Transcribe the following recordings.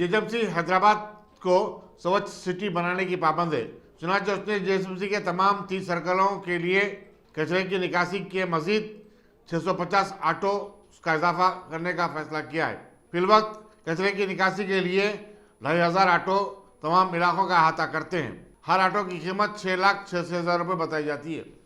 GHMC Hyderabad को स्वच्छ city बनाने की पाबंद है। चुनाव आयोग ने GHMC के तमाम 30 सर्कलों के लिए कचरे की निकासी के मजीद 650 ऑटो का इजाफा करने का फैसला किया है। फिलवक्त कचरे की निकासी के लिए 2500 ऑटो तमाम इलाकों का अहाता करते हैं। हर ऑटो की कीमत 6,86,000 रुपये बताई जाती है।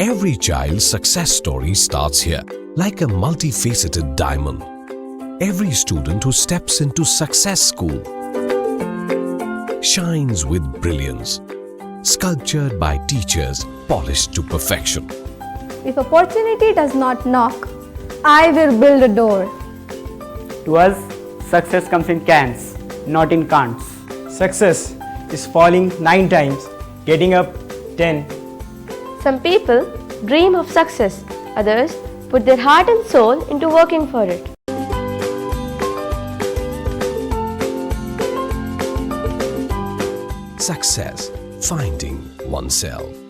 Every child's success story starts here, like a multifaceted diamond. Every student who steps into success school shines with brilliance, sculptured by teachers polished to perfection. If opportunity does not knock, I will build a door. To us, success comes in cans, not in can'ts. Success is falling 9 times, getting up 10. Some people dream of success, others put their heart and soul into working for it. Success, finding oneself.